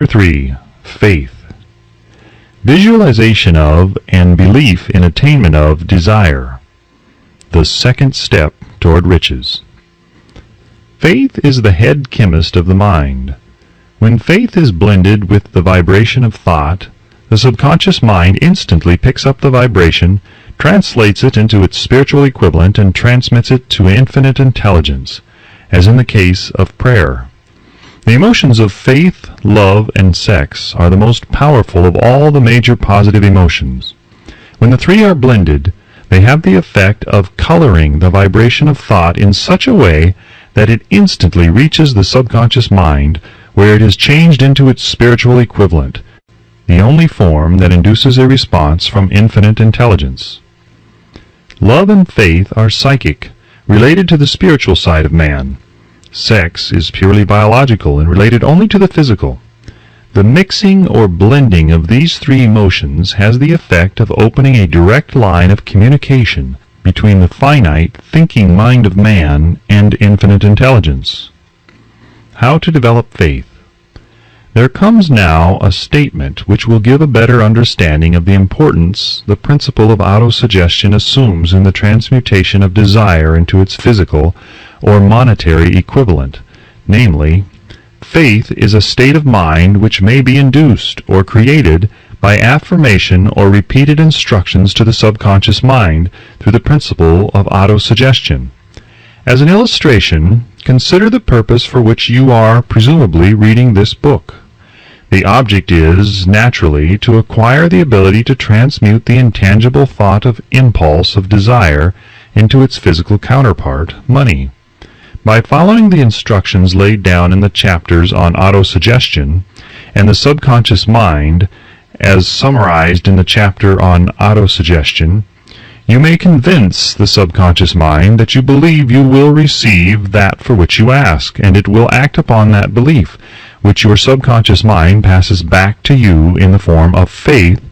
3. Faith. Visualization of and belief in attainment of desire. The second step toward riches. Faith is the head chemist of the mind. When faith is blended with the vibration of thought, the subconscious mind instantly picks up the vibration, translates it into its spiritual equivalent, and transmits it to infinite intelligence, as in the case of prayer. The emotions of faith, love, and sex are the most powerful of all the major positive emotions. When the three are blended, they have the effect of coloring the vibration of thought in such a way that it instantly reaches the subconscious mind, where it is changed into its spiritual equivalent, the only form that induces a response from infinite intelligence. Love and faith are psychic, related to the spiritual side of man. Sex is purely biological and related only to the physical. The mixing or blending of these three emotions has the effect of opening a direct line of communication between the finite, thinking mind of man and infinite intelligence. How to develop faith. There comes now a statement which will give a better understanding of the importance the principle of autosuggestion assumes in the transmutation of desire into its physical or monetary equivalent, namely, faith is a state of mind which may be induced or created by affirmation or repeated instructions to the subconscious mind through the principle of autosuggestion. As an illustration, consider the purpose for which you are presumably reading this book. The object is, naturally, to acquire the ability to transmute the intangible thought of impulse of desire into its physical counterpart, money. By following the instructions laid down in the chapters on autosuggestion and the subconscious mind, as summarized in the chapter on autosuggestion, you may convince the subconscious mind that you believe you will receive that for which you ask, and it will act upon that belief, which your subconscious mind passes back to you in the form of faith,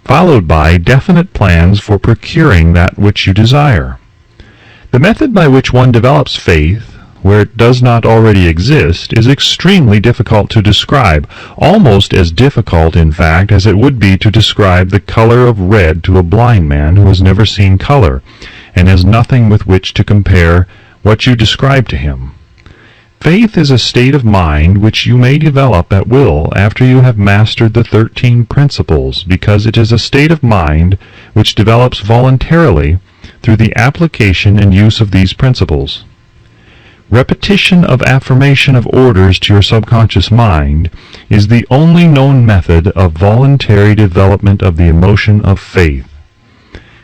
followed by definite plans for procuring that which you desire. The method by which one develops faith, where it does not already exist, is extremely difficult to describe, almost as difficult, in fact, as it would be to describe the color of red to a blind man who has never seen color, and has nothing with which to compare what you describe to him. Faith is a state of mind which you may develop at will after you have mastered the 13 principles, because it is a state of mind which develops voluntarily through the application and use of these principles. Repetition of affirmation of orders to your subconscious mind is the only known method of voluntary development of the emotion of faith.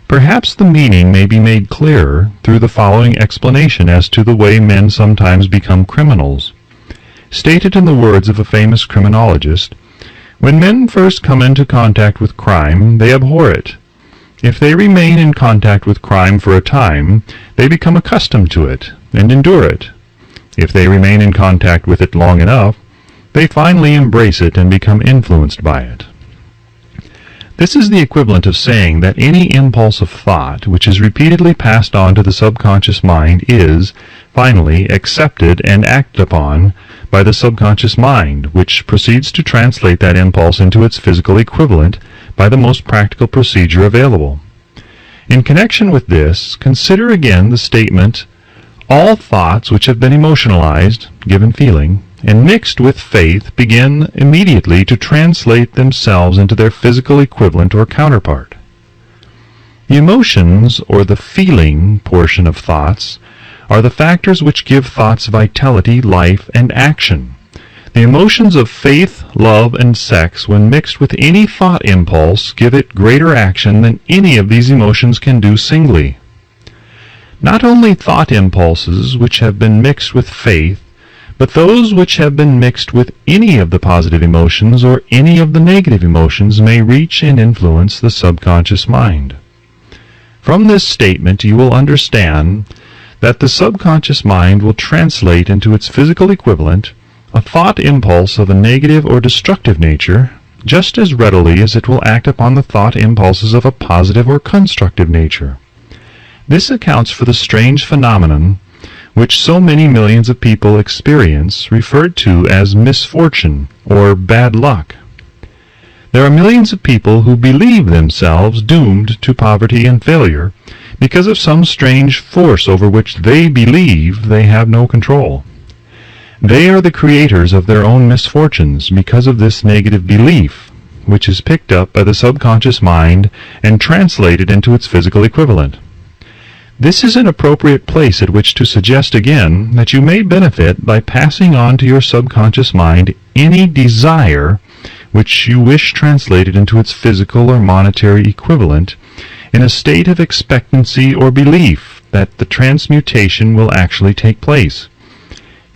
Perhaps the meaning may be made clearer through the following explanation as to the way men sometimes become criminals. Stated in the words of a famous criminologist, when men first come into contact with crime, they abhor it. If they remain in contact with crime for a time, they become accustomed to it and endure it. If they remain in contact with it long enough, they finally embrace it and become influenced by it. This is the equivalent of saying that any impulse of thought which is repeatedly passed on to the subconscious mind is, finally, accepted and acted upon by the subconscious mind, which proceeds to translate that impulse into its physical equivalent by the most practical procedure available. In connection with this, consider again the statement, all thoughts which have been emotionalized, given feeling, and mixed with faith begin immediately to translate themselves into their physical equivalent or counterpart. The emotions, or the feeling portion of thoughts, are the factors which give thoughts vitality, life, and action. The emotions of faith, love, and sex, when mixed with any thought impulse, give it greater action than any of these emotions can do singly. Not only thought impulses which have been mixed with faith, but those which have been mixed with any of the positive emotions or any of the negative emotions may reach and influence the subconscious mind. From this statement you will understand that the subconscious mind will translate into its physical equivalent a thought impulse of a negative or destructive nature just as readily as it will act upon the thought impulses of a positive or constructive nature. This accounts for the strange phenomenon which so many millions of people experience, referred to as misfortune or bad luck. There are millions of people who believe themselves doomed to poverty and failure because of some strange force over which they believe they have no control. They are the creators of their own misfortunes because of this negative belief, which is picked up by the subconscious mind and translated into its physical equivalent. This is an appropriate place at which to suggest again that you may benefit by passing on to your subconscious mind any desire which you wish translated into its physical or monetary equivalent in a state of expectancy or belief that the transmutation will actually take place.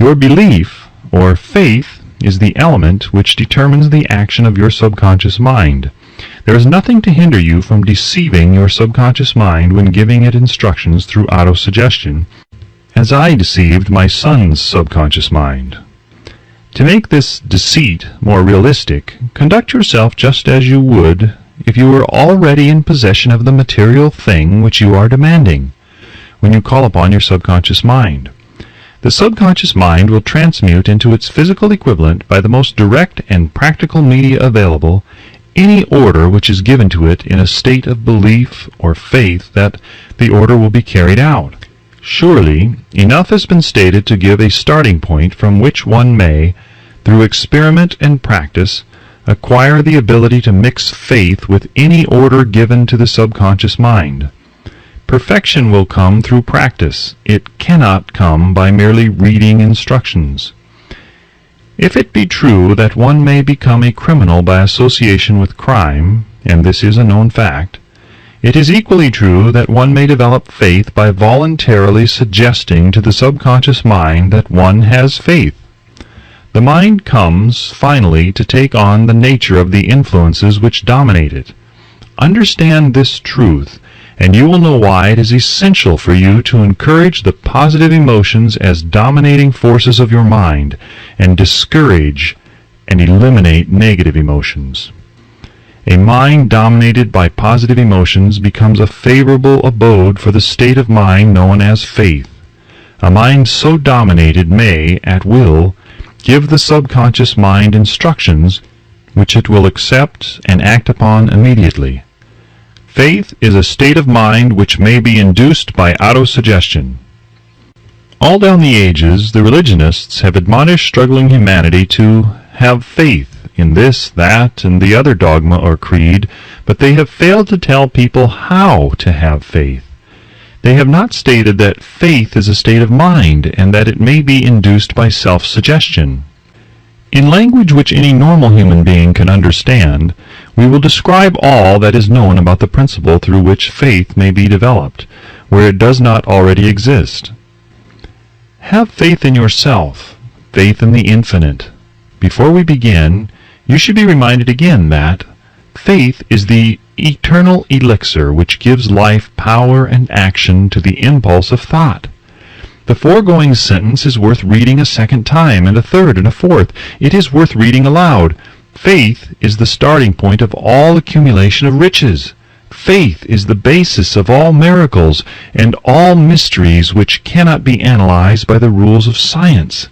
Your belief, or faith, is the element which determines the action of your subconscious mind. There is nothing to hinder you from deceiving your subconscious mind when giving it instructions through autosuggestion, as I deceived my son's subconscious mind. To make this deceit more realistic, conduct yourself just as you would if you were already in possession of the material thing which you are demanding, when you call upon your subconscious mind. The subconscious mind will transmute into its physical equivalent by the most direct and practical media available any order which is given to it in a state of belief or faith that the order will be carried out. Surely, enough has been stated to give a starting point from which one may, through experiment and practice, acquire the ability to mix faith with any order given to the subconscious mind. Perfection will come through practice. It cannot come by merely reading instructions. If it be true that one may become a criminal by association with crime, and this is a known fact, it is equally true that one may develop faith by voluntarily suggesting to the subconscious mind that one has faith. The mind comes, finally, to take on the nature of the influences which dominate it. Understand this truth, and you will know why it is essential for you to encourage the positive emotions as dominating forces of your mind, and discourage and eliminate negative emotions. A mind dominated by positive emotions becomes a favorable abode for the state of mind known as faith. A mind so dominated may, at will, give the subconscious mind instructions which it will accept and act upon immediately. Faith is a state of mind which may be induced by autosuggestion. All down the ages, the religionists have admonished struggling humanity to have faith in this, that, and the other dogma or creed, but they have failed to tell people how to have faith. They have not stated that faith is a state of mind and that it may be induced by self-suggestion. In language which any normal human being can understand, we will describe all that is known about the principle through which faith may be developed, where it does not already exist. Have faith in yourself, faith in the infinite. Before we begin, you should be reminded again that faith is the eternal elixir which gives life power and action to the impulse of thought. The foregoing sentence is worth reading a second time, and a third, and a fourth. It is worth reading aloud. Faith is the starting point of all accumulation of riches. Faith is the basis of all miracles and all mysteries which cannot be analyzed by the rules of science.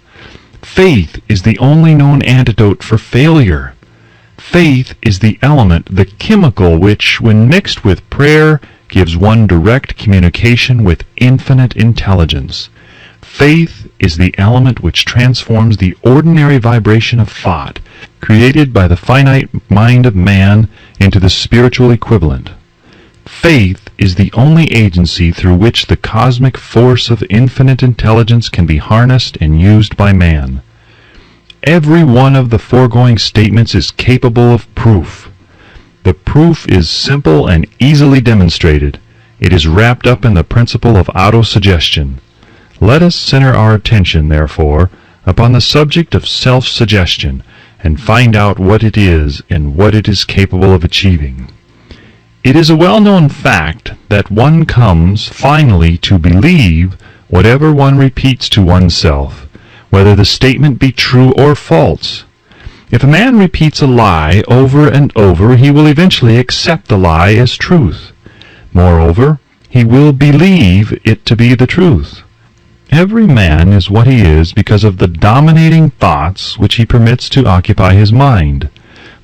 Faith is the only known antidote for failure. Faith is the element, the chemical, which, when mixed with prayer, gives one direct communication with infinite intelligence. Faith is the element which transforms the ordinary vibration of thought, created by the finite mind of man, into the spiritual equivalent. Faith is the only agency through which the cosmic force of infinite intelligence can be harnessed and used by man. Every one of the foregoing statements is capable of proof. The proof is simple and easily demonstrated. It is wrapped up in the principle of autosuggestion. Let us center our attention, therefore, upon the subject of self-suggestion, and find out what it is and what it is capable of achieving. It is a well-known fact that one comes, finally, to believe whatever one repeats to oneself, whether the statement be true or false. If a man repeats a lie over and over, he will eventually accept the lie as truth. Moreover, he will believe it to be the truth. Every man is what he is because of the dominating thoughts which he permits to occupy his mind.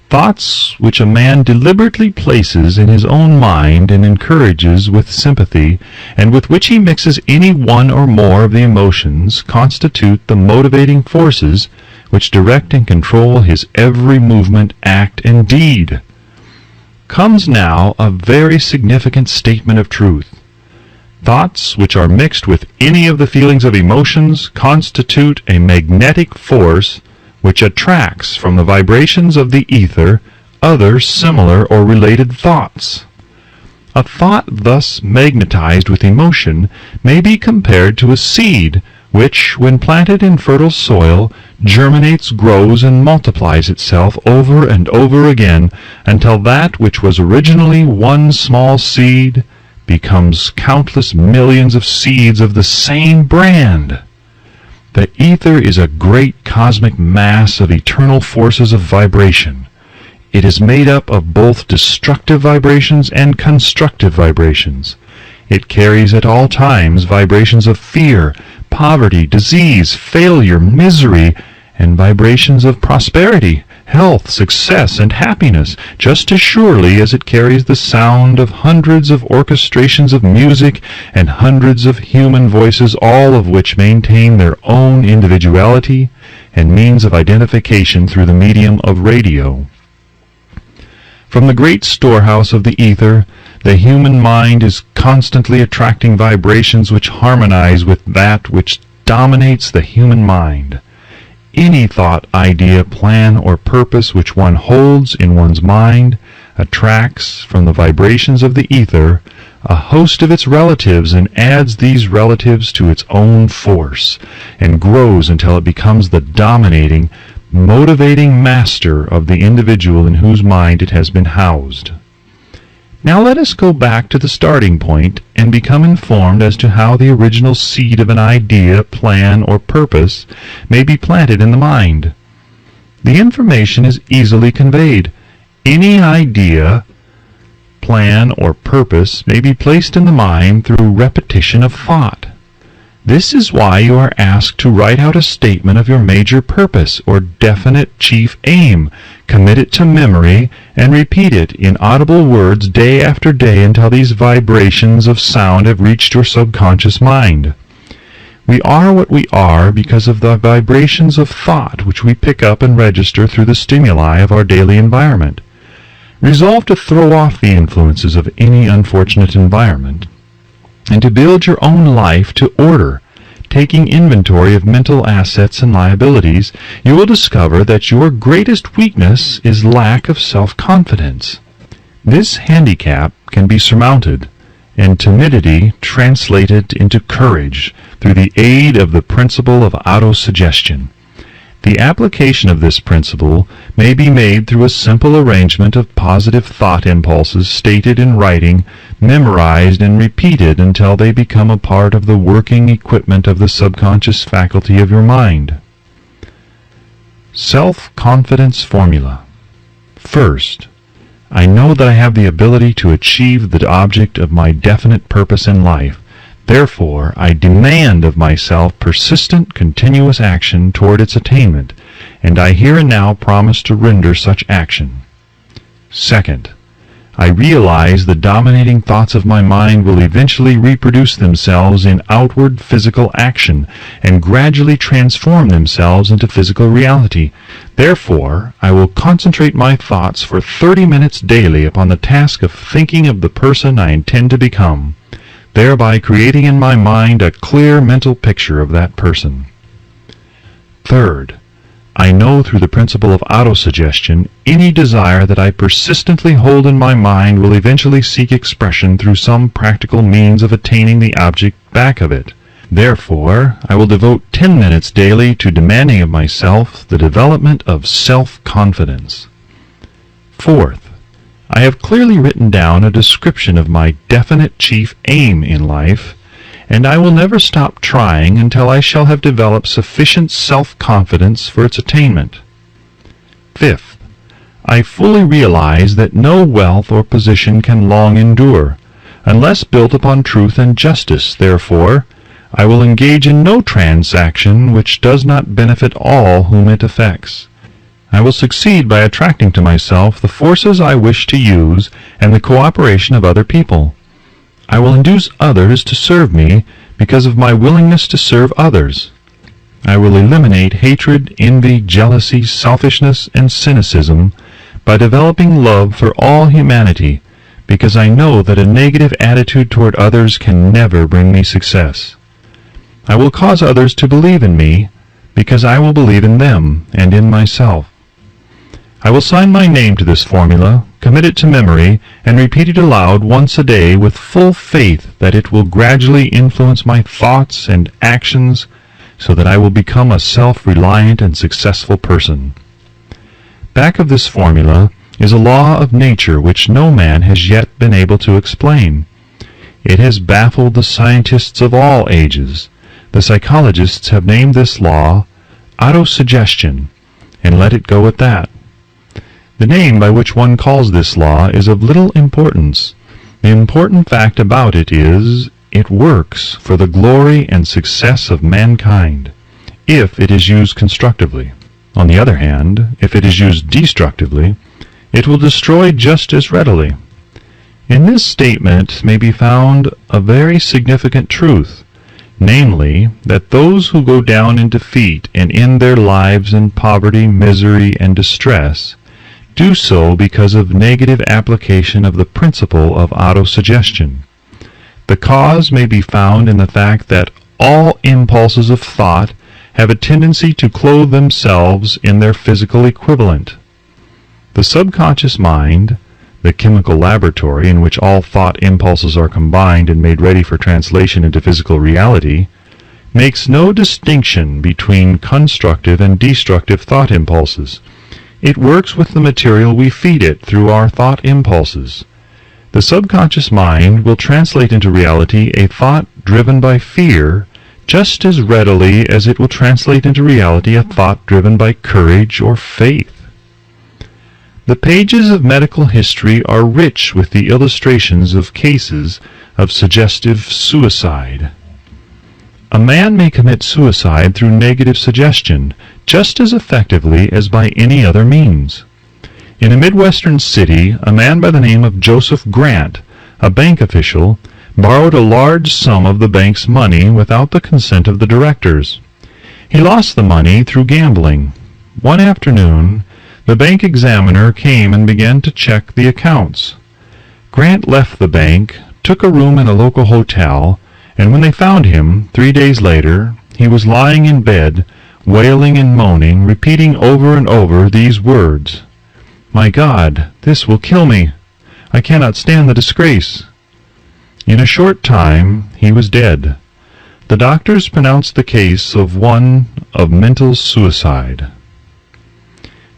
Thoughts which a man deliberately places in his own mind and encourages with sympathy, and with which he mixes any one or more of the emotions, constitute the motivating forces which direct and control his every movement, act, and deed. Comes now a very significant statement of truth. Thoughts which are mixed with any of the feelings of emotions constitute a magnetic force which attracts from the vibrations of the ether other similar or related thoughts. A thought thus magnetized with emotion may be compared to a seed which, when planted in fertile soil, germinates, grows, and multiplies itself over and over again until that which was originally one small seed becomes countless millions of seeds of the same brand. The ether is a great cosmic mass of eternal forces of vibration. It is made up of both destructive vibrations and constructive vibrations. It carries at all times vibrations of fear, poverty, disease, failure, misery, and vibrations of prosperity, health, success, and happiness, just as surely as it carries the sound of hundreds of orchestrations of music and hundreds of human voices, all of which maintain their own individuality and means of identification through the medium of radio. From the great storehouse of the ether, the human mind is constantly attracting vibrations which harmonize with that which dominates the human mind. Any thought, idea, plan, or purpose which one holds in one's mind attracts from the vibrations of the ether a host of its relatives and adds these relatives to its own force, and grows until it becomes the dominating, motivating master of the individual in whose mind it has been housed. Now let us go back to the starting point and become informed as to how the original seed of an idea, plan, or purpose may be planted in the mind. The information is easily conveyed. Any idea, plan, or purpose may be placed in the mind through repetition of thought. This is why you are asked to write out a statement of your major purpose or definite chief aim, commit it to memory, and repeat it in audible words day after day until these vibrations of sound have reached your subconscious mind. We are what we are because of the vibrations of thought which we pick up and register through the stimuli of our daily environment. Resolve to throw off the influences of any unfortunate environment, and to build your own life to order. Taking inventory of mental assets and liabilities, you will discover that your greatest weakness is lack of self-confidence. This handicap can be surmounted, and timidity translated into courage through the aid of the principle of autosuggestion. The application of this principle may be made through a simple arrangement of positive thought impulses stated in writing, memorized and repeated until they become a part of the working equipment of the subconscious faculty of your mind. Self-confidence formula. First, I know that I have the ability to achieve the object of my definite purpose in life. Therefore, I demand of myself persistent, continuous action toward its attainment, and I here and now promise to render such action. Second, I realize the dominating thoughts of my mind will eventually reproduce themselves in outward physical action and gradually transform themselves into physical reality. Therefore, I will concentrate my thoughts for 30 minutes daily upon the task of thinking of the person I intend to become, thereby creating in my mind a clear mental picture of that person. Third, I know through the principle of autosuggestion any desire that I persistently hold in my mind will eventually seek expression through some practical means of attaining the object back of it. Therefore, I will devote 10 minutes daily to demanding of myself the development of self-confidence. Fourth, I have clearly written down a description of my definite chief aim in life, and I will never stop trying until I shall have developed sufficient self-confidence for its attainment. Fifth, I fully realize that no wealth or position can long endure, unless built upon truth and justice. Therefore, I will engage in no transaction which does not benefit all whom it affects. I will succeed by attracting to myself the forces I wish to use and the cooperation of other people. I will induce others to serve me because of my willingness to serve others. I will eliminate hatred, envy, jealousy, selfishness, and cynicism by developing love for all humanity, because I know that a negative attitude toward others can never bring me success. I will cause others to believe in me, because I will believe in them and in myself. I will sign my name to this formula, commit it to memory, and repeat it aloud once a day with full faith that it will gradually influence my thoughts and actions so that I will become a self-reliant and successful person. Back of this formula is a law of nature which no man has yet been able to explain. It has baffled the scientists of all ages. The psychologists have named this law autosuggestion, and let it go at that. The name by which one calls this law is of little importance. The important fact about it is, it works for the glory and success of mankind, if it is used constructively. On the other hand, if it is used destructively, it will destroy just as readily. In this statement may be found a very significant truth, namely, that those who go down in defeat and end their lives in poverty, misery, and distress do so because of negative application of the principle of autosuggestion. The cause may be found in the fact that all impulses of thought have a tendency to clothe themselves in their physical equivalent. The subconscious mind, the chemical laboratory in which all thought impulses are combined and made ready for translation into physical reality, makes no distinction between constructive and destructive thought impulses. It works with the material we feed it through our thought impulses. The subconscious mind will translate into reality a thought driven by fear just as readily as it will translate into reality a thought driven by courage or faith. The pages of medical history are rich with the illustrations of cases of suggestive suicide. A man may commit suicide through negative suggestion just as effectively as by any other means. In a Midwestern city, a man by the name of Joseph Grant, a bank official, borrowed a large sum of the bank's money without the consent of the directors. He lost the money through gambling. One afternoon, the bank examiner came and began to check the accounts. Grant left the bank, took a room in a local hotel, and when they found him, 3 days later, he was lying in bed, wailing and moaning, repeating over and over these words, "My God, this will kill me. I cannot stand the disgrace." In a short time, he was dead. The doctors pronounced the case of one of mental suicide.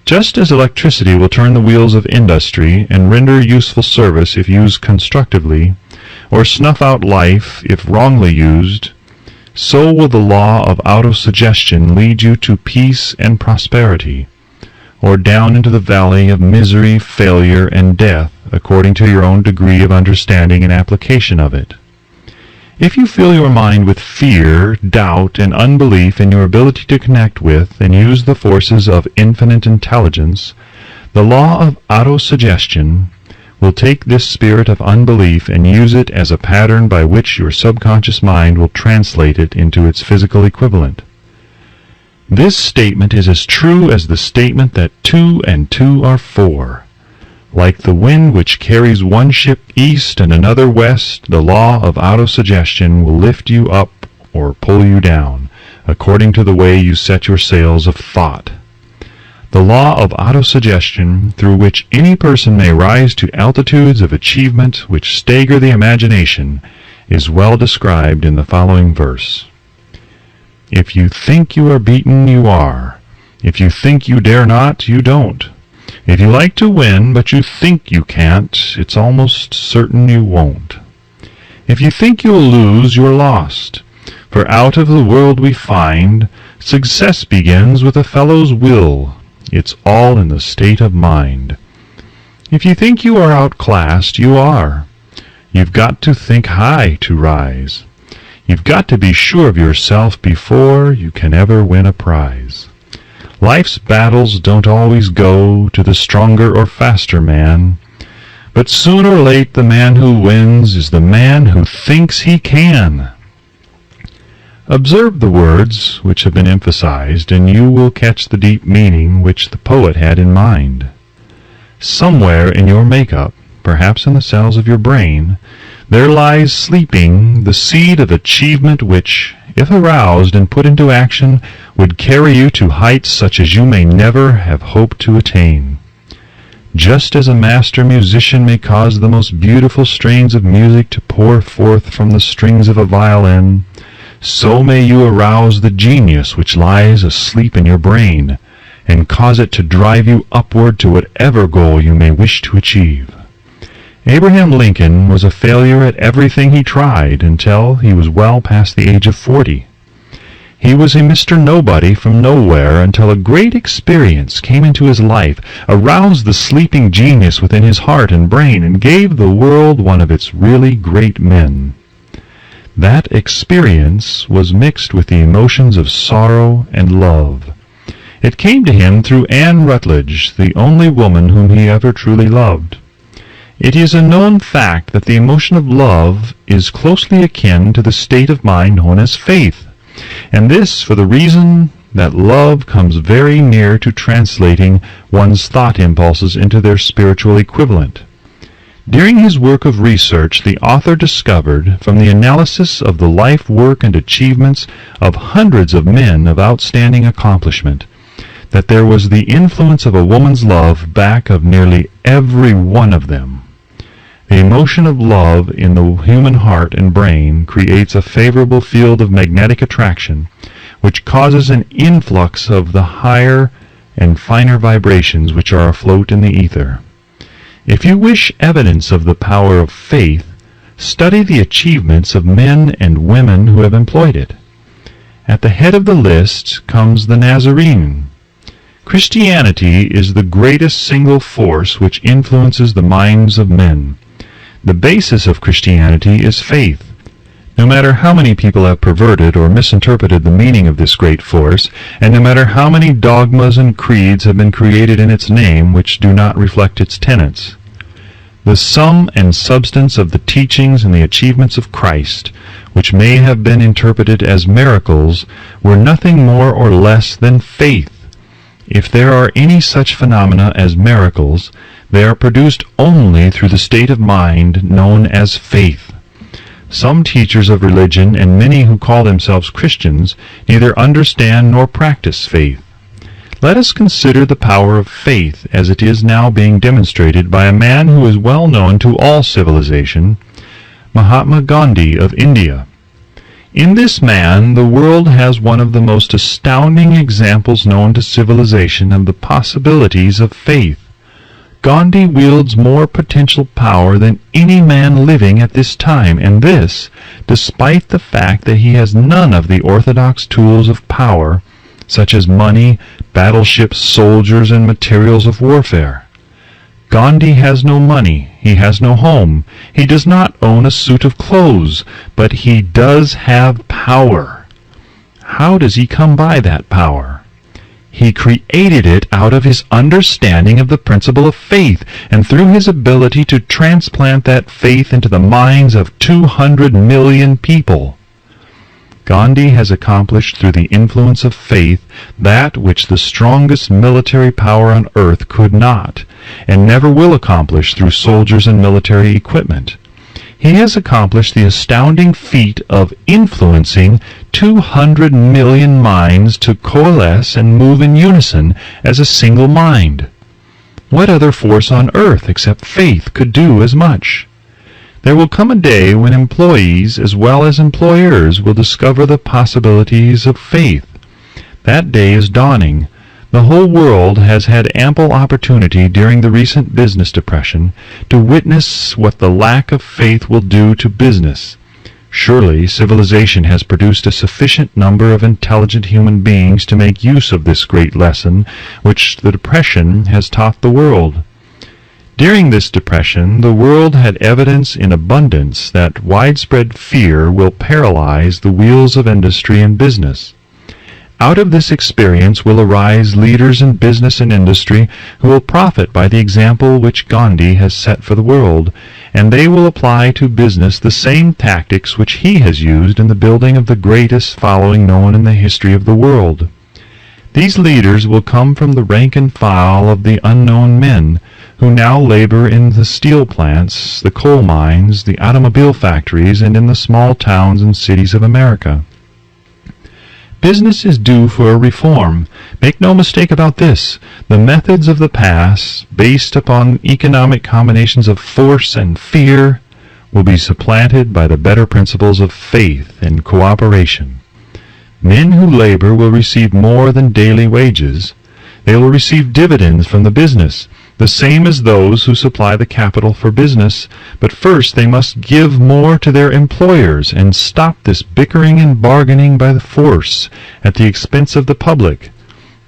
Just as electricity will turn the wheels of industry and render useful service if used constructively, or snuff out life if wrongly used, so will the law of autosuggestion lead you to peace and prosperity, or down into the valley of misery, failure, and death, according to your own degree of understanding and application of it. If you fill your mind with fear, doubt, and unbelief in your ability to connect with and use the forces of infinite intelligence, the law of autosuggestion will take this spirit of unbelief and use it as a pattern by which your subconscious mind will translate it into its physical equivalent. This statement is as true as the statement that 2 and 2 are 4. Like the wind which carries one ship east and another west, the law of autosuggestion will lift you up or pull you down, according to the way you set your sails of thought. The law of autosuggestion, through which any person may rise to altitudes of achievement which stagger the imagination, is well described in the following verse. If you think you are beaten, you are. If you think you dare not, you don't. If you like to win, but you think you can't, it's almost certain you won't. If you think you'll lose, you're lost. For out of the world we find, success begins with a fellow's will. It's all in the state of mind. If you think you are outclassed, you are. You've got to think high to rise. You've got to be sure of yourself before you can ever win a prize. Life's battles don't always go to the stronger or faster man, but soon or late the man who wins is the man who thinks he can. Observe the words which have been emphasized, and you will catch the deep meaning which the poet had in mind. Somewhere in your makeup, perhaps in the cells of your brain, there lies sleeping the seed of achievement which, if aroused and put into action, would carry you to heights such as you may never have hoped to attain. Just as a master musician may cause the most beautiful strains of music to pour forth from the strings of a violin, so may you arouse the genius which lies asleep in your brain, and cause it to drive you upward to whatever goal you may wish to achieve. Abraham Lincoln was a failure at everything he tried until he was well past the age of 40. He was a Mr. Nobody from nowhere until a great experience came into his life, aroused the sleeping genius within his heart and brain, and gave the world one of its really great men. That experience was mixed with the emotions of sorrow and love. It came to him through Anne Rutledge, the only woman whom he ever truly loved. It is a known fact that the emotion of love is closely akin to the state of mind known as faith, and this for the reason that love comes very near to translating one's thought impulses into their spiritual equivalent. During his work of research, the author discovered, from the analysis of the life, work, and achievements of hundreds of men of outstanding accomplishment, that there was the influence of a woman's love back of nearly every one of them. The emotion of love in the human heart and brain creates a favorable field of magnetic attraction, which causes an influx of the higher and finer vibrations which are afloat in the ether. If you wish evidence of the power of faith, study the achievements of men and women who have employed it. At the head of the list comes the Nazarene. Christianity is the greatest single force which influences the minds of men. The basis of Christianity is faith. No matter how many people have perverted or misinterpreted the meaning of this great force, and no matter how many dogmas and creeds have been created in its name which do not reflect its tenets, the sum and substance of the teachings and the achievements of Christ, which may have been interpreted as miracles, were nothing more or less than faith. If there are any such phenomena as miracles, they are produced only through the state of mind known as faith. Some teachers of religion and many who call themselves Christians neither understand nor practice faith. Let us consider the power of faith as it is now being demonstrated by a man who is well known to all civilization, Mahatma Gandhi of India. In this man, the world has one of the most astounding examples known to civilization of the possibilities of faith. Gandhi wields more potential power than any man living at this time, and this, despite the fact that he has none of the orthodox tools of power, such as money, battleships, soldiers, and materials of warfare. Gandhi has no money, he has no home, he does not own a suit of clothes, but he does have power. How does he come by that power? He created it out of his understanding of the principle of faith, and through his ability to transplant that faith into the minds of 200 million people. Gandhi has accomplished through the influence of faith that which the strongest military power on earth could not, and never will accomplish through soldiers and military equipment. He has accomplished the astounding feat of influencing 200 million minds to coalesce and move in unison as a single mind. What other force on earth except faith could do as much? There will come a day when employees as well as employers will discover the possibilities of faith. That day is dawning. The whole world has had ample opportunity during the recent business depression to witness what the lack of faith will do to business. Surely civilization has produced a sufficient number of intelligent human beings to make use of this great lesson which the depression has taught the world. During this depression, the world had evidence in abundance that widespread fear will paralyze the wheels of industry and business. Out of this experience will arise leaders in business and industry who will profit by the example which Gandhi has set for the world, and they will apply to business the same tactics which he has used in the building of the greatest following known in the history of the world. These leaders will come from the rank and file of the unknown men who now labor in the steel plants, the coal mines, the automobile factories, and in the small towns and cities of America. Business is due for a reform. Make no mistake about this. The methods of the past, based upon economic combinations of force and fear, will be supplanted by the better principles of faith and cooperation. Men who labor will receive more than daily wages. They will receive dividends from the business, the same as those who supply the capital for business, but first they must give more to their employers and stop this bickering and bargaining by the force at the expense of the public.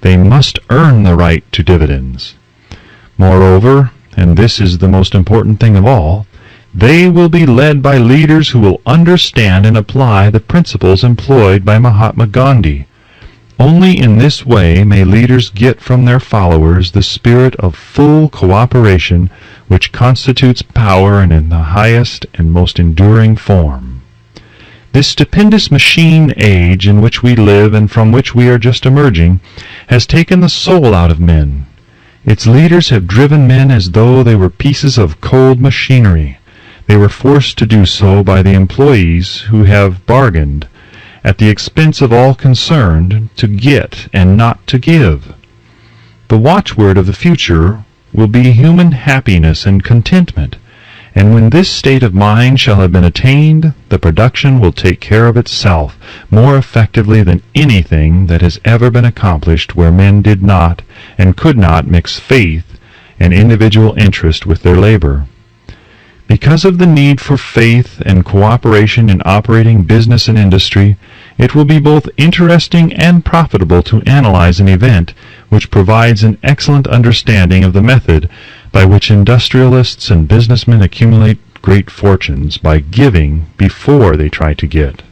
They must earn the right to dividends. Moreover, and this is the most important thing of all, they will be led by leaders who will understand and apply the principles employed by Mahatma Gandhi. Only in this way may leaders get from their followers the spirit of full cooperation which constitutes power and in the highest and most enduring form. This stupendous machine age in which we live and from which we are just emerging has taken the soul out of men. Its leaders have driven men as though they were pieces of cold machinery. They were forced to do so by the employees who have bargained at the expense of all concerned, to get and not to give. The watchword of the future will be human happiness and contentment, and when this state of mind shall have been attained, the production will take care of itself more effectively than anything that has ever been accomplished where men did not and could not mix faith and individual interest with their labor. Because of the need for faith and cooperation in operating business and industry, it will be both interesting and profitable to analyze an event which provides an excellent understanding of the method by which industrialists and businessmen accumulate great fortunes by giving before they try to get.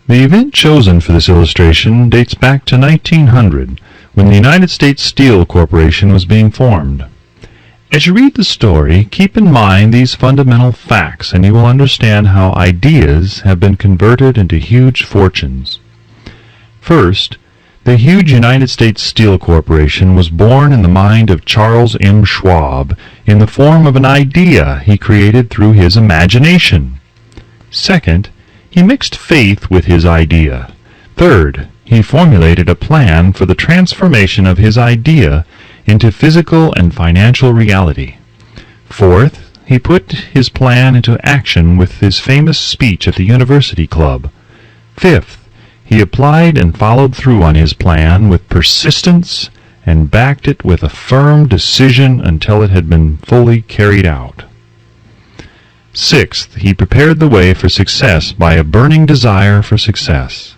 The event chosen for this illustration dates back to 1900, when the United States Steel Corporation was being formed. As you read the story, keep in mind these fundamental facts, and you will understand how ideas have been converted into huge fortunes. First, the huge United States Steel Corporation was born in the mind of Charles M. Schwab in the form of an idea he created through his imagination. Second, he mixed faith with his idea. Third, he formulated a plan for the transformation of his idea into physical and financial reality. Fourth, he put his plan into action with his famous speech at the University Club. Fifth, he applied and followed through on his plan with persistence and backed it with a firm decision until it had been fully carried out. Sixth, he prepared the way for success by a burning desire for success.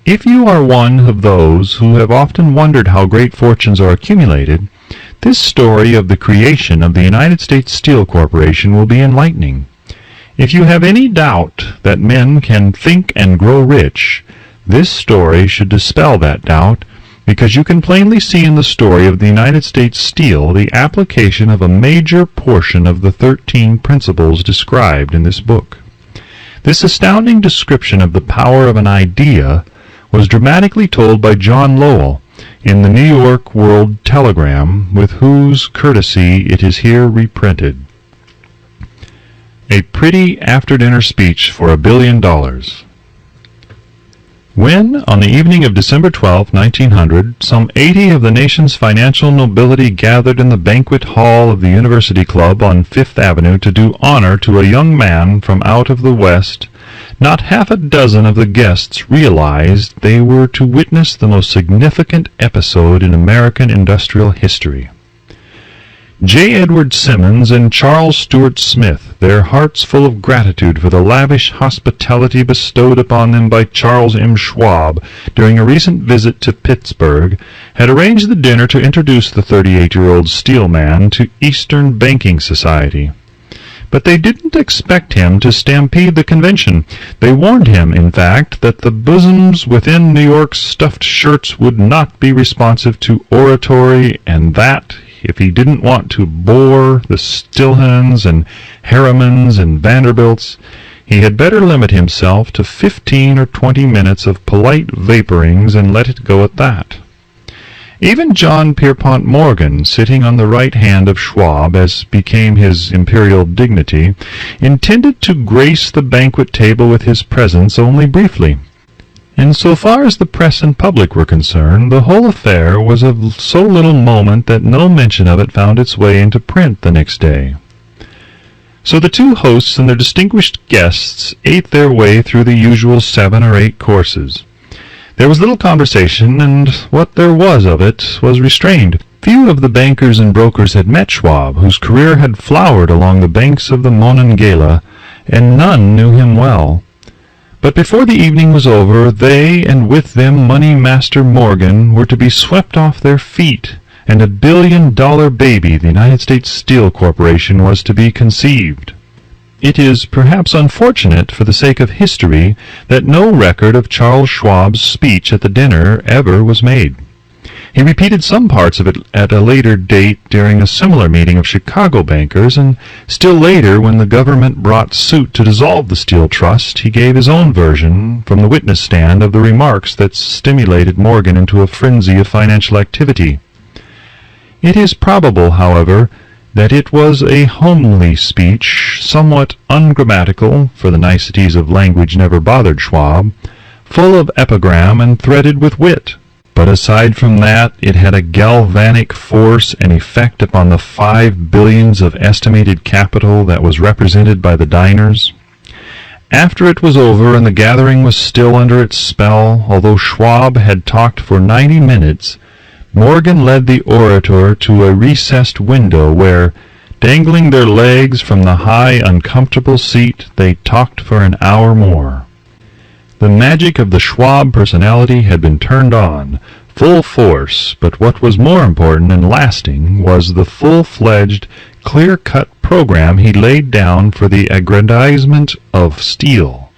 If you are one of those who have often wondered how great fortunes are accumulated, this story of the creation of the United States Steel Corporation will be enlightening. If you have any doubt that men can think and grow rich, this story should dispel that doubt, because you can plainly see in the story of the United States Steel the application of a major portion of the 13 principles described in this book. This astounding description of the power of an idea was dramatically told by John Lowell in the New York World Telegram, with whose courtesy it is here reprinted. A pretty after-dinner speech for $1 billion. When, on the evening of December 12, 1900, some 80 of the nation's financial nobility gathered in the banquet hall of the University Club on Fifth Avenue to do honor to a young man from out of the West, not half a dozen of the guests realized they were to witness the most significant episode in American industrial history. J. Edward Simmons and Charles Stuart Smith, their hearts full of gratitude for the lavish hospitality bestowed upon them by Charles M. Schwab during a recent visit to Pittsburgh, had arranged the dinner to introduce the 38-year-old steel man to Eastern Banking Society. But they didn't expect him to stampede the convention. They warned him, in fact, that the bosoms within New York's stuffed shirts would not be responsive to oratory, and that, if he didn't want to bore the Stilhans and Harrimans and Vanderbilts, he had better limit himself to 15 or 20 minutes of polite vaporings and let it go at that. Even John Pierpont Morgan, sitting on the right hand of Schwab, as became his imperial dignity, intended to grace the banquet table with his presence only briefly. In so far as the press and public were concerned, the whole affair was of so little moment that no mention of it found its way into print the next day. So the two hosts and their distinguished guests ate their way through the usual 7 or 8 courses. There was little conversation, and what there was of it was restrained. Few of the bankers and brokers had met Schwab, whose career had flowered along the banks of the Monongahela, and none knew him well. But before the evening was over, they, and with them Money Master Morgan, were to be swept off their feet, and $1 billion baby, the United States Steel Corporation, was to be conceived. It is perhaps unfortunate, for the sake of history, that no record of Charles Schwab's speech at the dinner ever was made. He repeated some parts of it at a later date during a similar meeting of Chicago bankers, and still later, when the government brought suit to dissolve the Steel Trust, he gave his own version from the witness stand of the remarks that stimulated Morgan into a frenzy of financial activity. It is probable, however, that it was a homely speech, somewhat ungrammatical, for the niceties of language never bothered Schwab, full of epigram and threaded with wit. But aside from that, it had a galvanic force and effect upon the 5 billions of estimated capital that was represented by the diners. After it was over and the gathering was still under its spell, although Schwab had talked for 90 minutes, Morgan led the orator to a recessed window where, dangling their legs from the high, uncomfortable seat, they talked for an hour more. The magic of the Schwab personality had been turned on, full force, but what was more important and lasting was the full-fledged, clear-cut program he laid down for the aggrandizement of steel.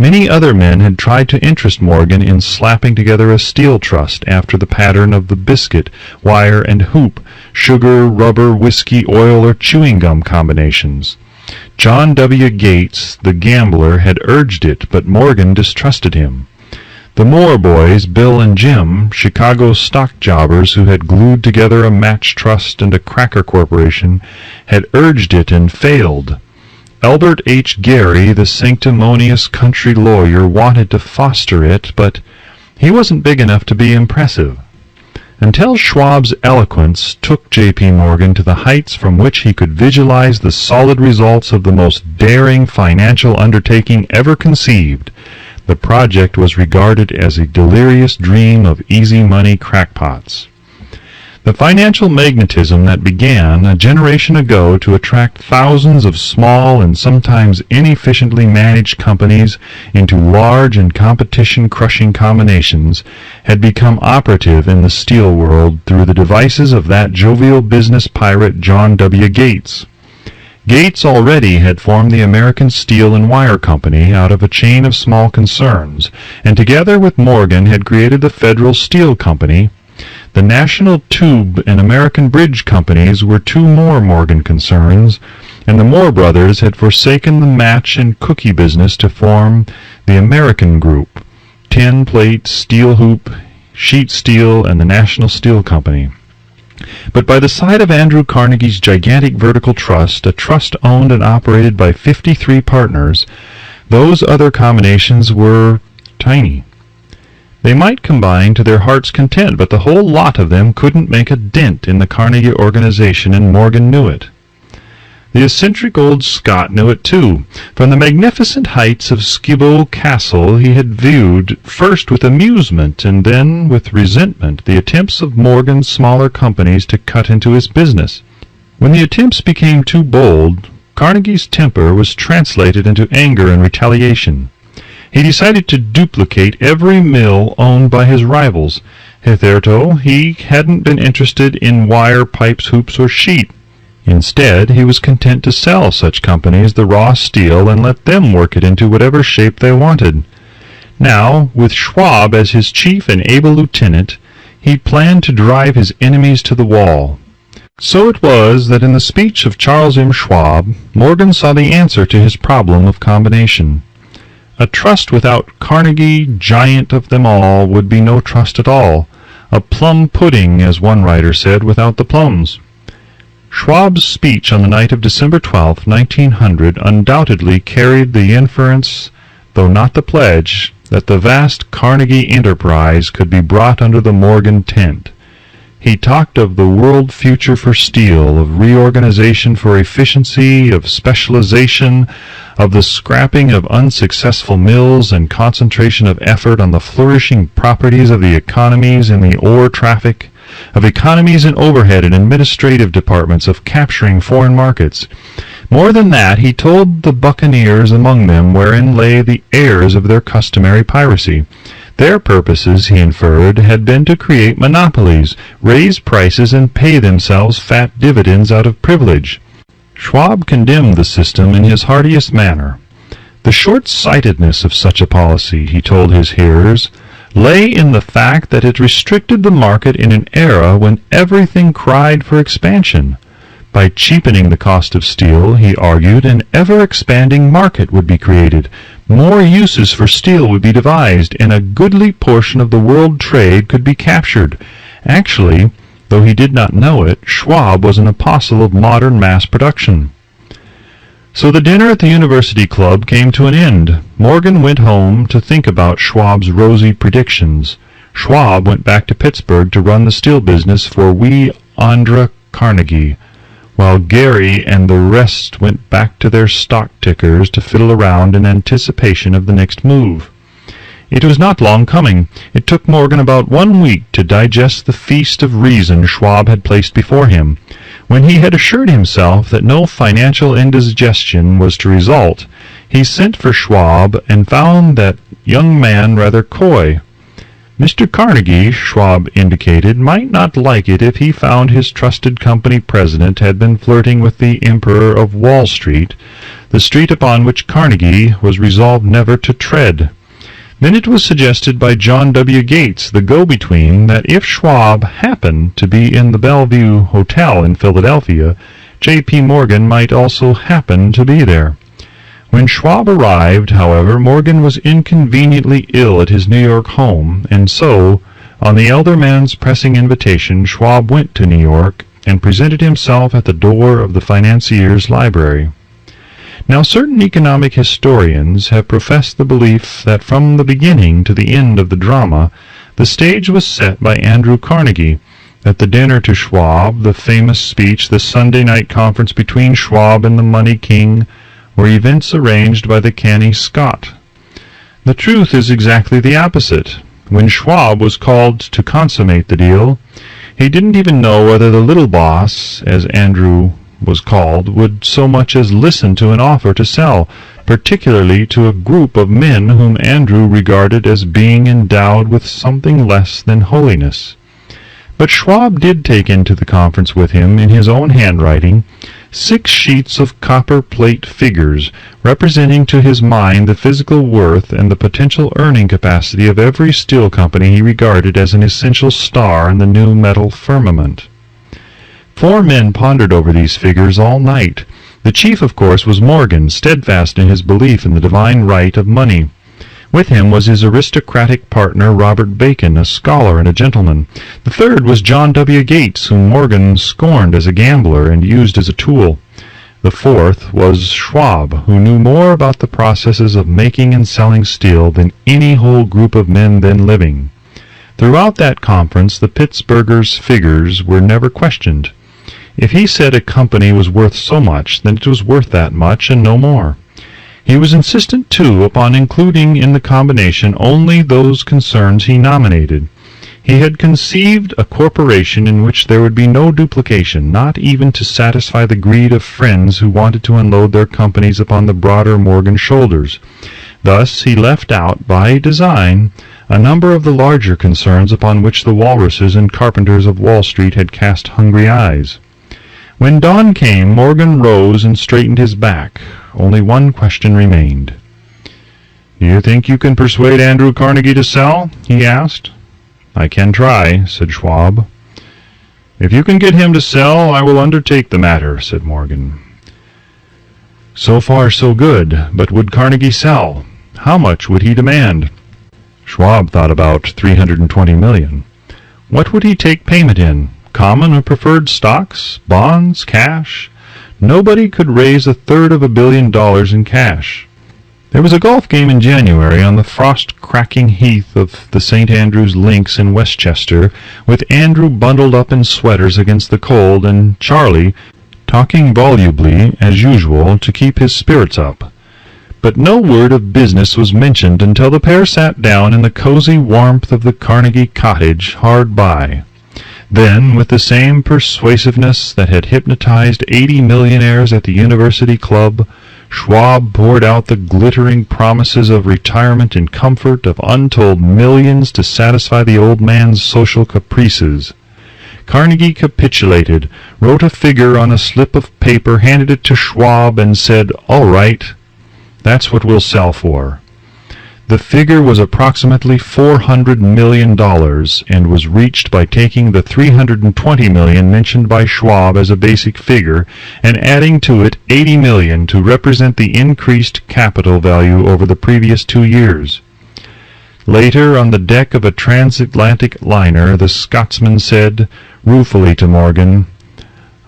Many other men had tried to interest Morgan in slapping together a steel trust after the pattern of the biscuit, wire, and hoop, sugar, rubber, whiskey, oil, or chewing gum combinations. John W. Gates, the gambler, had urged it, but Morgan distrusted him. The Moore boys, Bill and Jim, Chicago stock jobbers who had glued together a match trust and a cracker corporation, had urged it and failed. Albert H. Gary, the sanctimonious country lawyer, wanted to foster it, but he wasn't big enough to be impressive. Until Schwab's eloquence took J.P. Morgan to the heights from which he could visualize the solid results of the most daring financial undertaking ever conceived, the project was regarded as a delirious dream of easy money crackpots. The financial magnetism that began a generation ago to attract thousands of small and sometimes inefficiently managed companies into large and competition-crushing combinations had become operative in the steel world through the devices of that jovial business pirate John W. Gates. Gates already had formed the American Steel and Wire Company out of a chain of small concerns, and together with Morgan had created the Federal Steel Company. The National Tube and American Bridge Companies were 2 more Morgan concerns, and the Moore brothers had forsaken the match and cookie business to form the American Group, tin plate, steel hoop, sheet steel, and the National Steel Company. But by the side of Andrew Carnegie's gigantic vertical trust, a trust owned and operated by 53 partners, those other combinations were tiny. They might combine to their heart's content, but the whole lot of them couldn't make a dent in the Carnegie organization, and Morgan knew it. The eccentric old Scot knew it too. From the magnificent heights of Skibo Castle he had viewed, first with amusement and then with resentment, the attempts of Morgan's smaller companies to cut into his business. When the attempts became too bold, Carnegie's temper was translated into anger and retaliation. He decided to duplicate every mill owned by his rivals. Hitherto, he hadn't been interested in wire, pipes, hoops, or sheet. Instead, he was content to sell such companies the raw steel and let them work it into whatever shape they wanted. Now, with Schwab as his chief and able lieutenant, he planned to drive his enemies to the wall. So it was that in the speech of Charles M. Schwab, Morgan saw the answer to his problem of combination. A trust without Carnegie, giant of them all, would be no trust at all. A plum pudding, as one writer said, without the plums. Schwab's speech on the night of December 12, 1900, undoubtedly carried the inference, though not the pledge, that the vast Carnegie enterprise could be brought under the Morgan tent. He talked of the world future for steel, of reorganization for efficiency, of specialization, of the scrapping of unsuccessful mills and concentration of effort on the flourishing properties of the economies in the ore traffic, of economies in overhead and administrative departments, of capturing foreign markets. More than that, he told the buccaneers among them wherein lay the heirs of their customary piracy. Their purposes, he inferred, had been to create monopolies, raise prices, and pay themselves fat dividends out of privilege. Schwab condemned the system in his heartiest manner. The short-sightedness of such a policy, he told his hearers, lay in the fact that it restricted the market in an era when everything cried for expansion. By cheapening the cost of steel, he argued, an ever-expanding market would be created. More uses for steel would be devised, and a goodly portion of the world trade could be captured. Actually, though he did not know it, Schwab was an apostle of modern mass production. So the dinner at the University Club came to an end. Morgan went home to think about Schwab's rosy predictions. Schwab went back to Pittsburgh to run the steel business for wee Andra Carnegie, while Gary and the rest went back to their stock tickers to fiddle around in anticipation of the next move. It was not long coming. It took Morgan about 1 week to digest the feast of reason Schwab had placed before him. When he had assured himself that no financial indigestion was to result, he sent for Schwab and found that young man rather coy. Mr. Carnegie, Schwab indicated, might not like it if he found his trusted company president had been flirting with the Emperor of Wall Street, the street upon which Carnegie was resolved never to tread. Then it was suggested by John W. Gates, the go-between, that if Schwab happened to be in the Bellevue Hotel in Philadelphia, J.P. Morgan might also happen to be there. When Schwab arrived, however, Morgan was inconveniently ill at his New York home, and so, on the elder man's pressing invitation, Schwab went to New York and presented himself at the door of the financier's library. Now, certain economic historians have professed the belief that from the beginning to the end of the drama, the stage was set by Andrew Carnegie. At the dinner to Schwab, the famous speech, the Sunday night conference between Schwab and the money king, were events arranged by the canny Scot. The truth is exactly the opposite. When Schwab was called to consummate the deal, he didn't even know whether the little boss, as Andrew was called, would so much as listen to an offer to sell, particularly to a group of men whom Andrew regarded as being endowed with something less than holiness. But Schwab did take into the conference with him, in his own handwriting, 6 sheets of copper plate figures, representing to his mind the physical worth and the potential earning capacity of every steel company he regarded as an essential star in the new metal firmament. 4 men pondered over these figures all night. The chief, of course, was Morgan, steadfast in his belief in the divine right of money. With him was his aristocratic partner, Robert Bacon, a scholar and a gentleman. The third was John W. Gates, whom Morgan scorned as a gambler and used as a tool. The fourth was Schwab, who knew more about the processes of making and selling steel than any whole group of men then living. Throughout that conference, the Pittsburgher's figures were never questioned. If he said a company was worth so much, then it was worth that much and no more. He was insistent, too, upon including in the combination only those concerns he nominated. He had conceived a corporation in which there would be no duplication, not even to satisfy the greed of friends who wanted to unload their companies upon the broader Morgan shoulders. Thus he left out, by design, a number of the larger concerns upon which the walruses and carpenters of Wall Street had cast hungry eyes. When dawn came, Morgan rose and straightened his back. Only one question remained. "Do you think you can persuade Andrew Carnegie to sell?" he asked. "I can try," said Schwab. "If you can get him to sell, I will undertake the matter," said Morgan. So far so good, but would Carnegie sell? How much would he demand? Schwab thought about $320 million. What would he take payment in? Common or preferred stocks? Bonds? Cash? Nobody could raise $1/3 billion in cash. There was a golf game in January on the frost-cracking heath of the St. Andrew's Links in Westchester, with Andrew bundled up in sweaters against the cold, and Charlie talking volubly, as usual, to keep his spirits up. But no word of business was mentioned until the pair sat down in the cozy warmth of the Carnegie cottage hard by. Then, with the same persuasiveness that had hypnotized 80 millionaires at the University Club, Schwab poured out the glittering promises of retirement and comfort, of untold millions to satisfy the old man's social caprices. Carnegie capitulated, wrote a figure on a slip of paper, handed it to Schwab, and said, "All right, that's what we'll sell for." The figure was approximately $400 million, and was reached by taking the $320 million mentioned by Schwab as a basic figure, and adding to it $80 million to represent the increased capital value over the previous 2 years. Later, on the deck of a transatlantic liner, the Scotsman said ruefully to Morgan,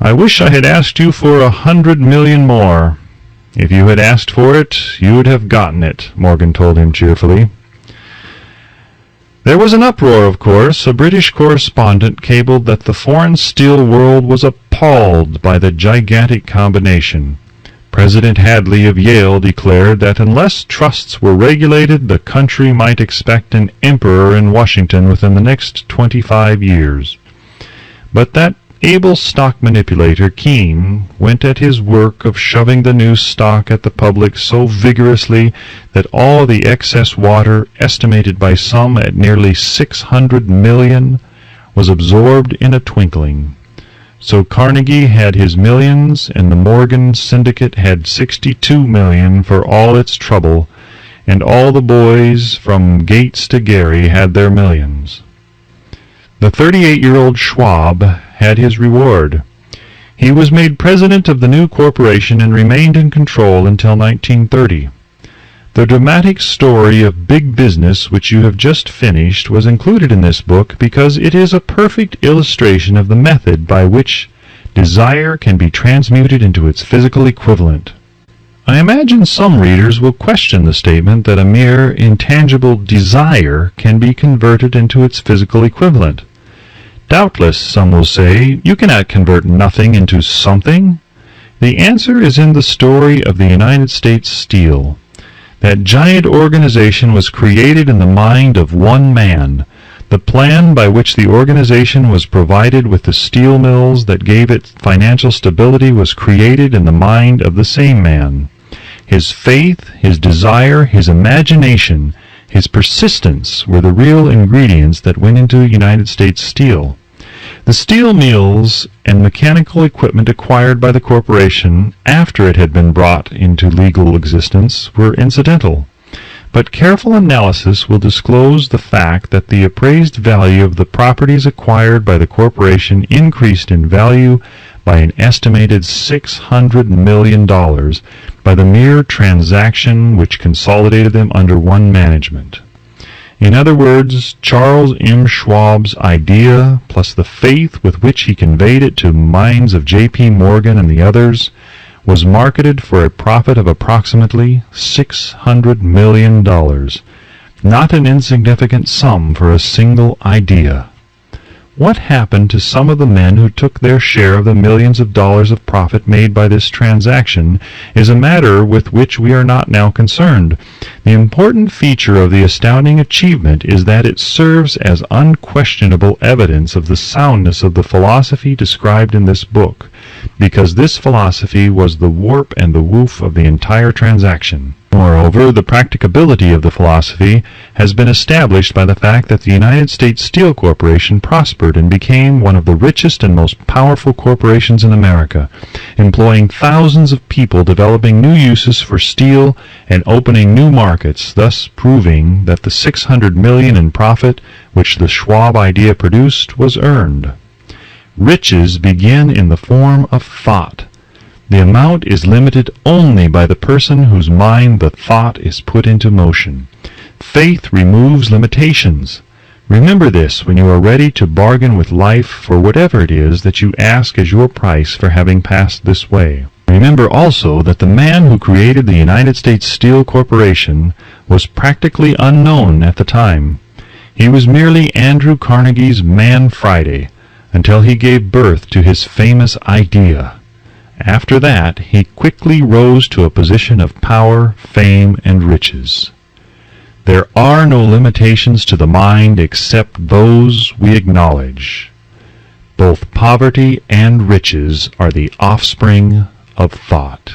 "I wish I had asked you for $100 million more." "If you had asked for it, you would have gotten it," Morgan told him cheerfully. There was an uproar, of course. A British correspondent cabled that the foreign steel world was appalled by the gigantic combination. President Hadley of Yale declared that unless trusts were regulated, the country might expect an emperor in Washington within the next 25 years. But that able stock manipulator, Keene, went at his work of shoving the new stock at the public so vigorously that all the excess water, estimated by some at nearly 600 million, was absorbed in a twinkling. So Carnegie had his millions, and the Morgan Syndicate had 62 million for all its trouble, and all the boys from Gates to Gary had their millions. The 38-year-old Schwab had his reward. He was made president of the new corporation and remained in control until 1930. The dramatic story of big business which you have just finished was included in this book because it is a perfect illustration of the method by which desire can be transmuted into its physical equivalent. I imagine some readers will question the statement that a mere intangible desire can be converted into its physical equivalent. Doubtless, some will say, you cannot convert nothing into something. The answer is in the story of the United States Steel. That giant organization was created in the mind of one man. The plan by which the organization was provided with the steel mills that gave it financial stability was created in the mind of the same man. His faith, his desire, his imagination, his persistence were the real ingredients that went into United States Steel. The steel mills and mechanical equipment acquired by the corporation after it had been brought into legal existence were incidental, but careful analysis will disclose the fact that the appraised value of the properties acquired by the corporation increased in value by an estimated $600 million by the mere transaction which consolidated them under one management. In other words, Charles M. Schwab's idea, plus the faith with which he conveyed it to minds of J.P. Morgan and the others, was marketed for a profit of approximately $600 million. Not an insignificant sum for a single idea. What happened to some of the men who took their share of the millions of dollars of profit made by this transaction is a matter with which we are not now concerned. The important feature of the astounding achievement is that it serves as unquestionable evidence of the soundness of the philosophy described in this book, because this philosophy was the warp and the woof of the entire transaction. Moreover, the practicability of the philosophy has been established by the fact that the United States Steel Corporation prospered and became one of the richest and most powerful corporations in America, employing thousands of people, developing new uses for steel, and opening new markets, thus proving that the $600 million in profit which the Schwab idea produced was earned. Riches begin in the form of thought. The amount is limited only by the person whose mind the thought is put into motion. Faith removes limitations. Remember this when you are ready to bargain with life for whatever it is that you ask as your price for having passed this way. Remember also that the man who created the United States Steel Corporation was practically unknown at the time. He was merely Andrew Carnegie's Man Friday until he gave birth to his famous idea. After that, he quickly rose to a position of power, fame, and riches. There are no limitations to the mind except those we acknowledge. Both poverty and riches are the offspring of thought.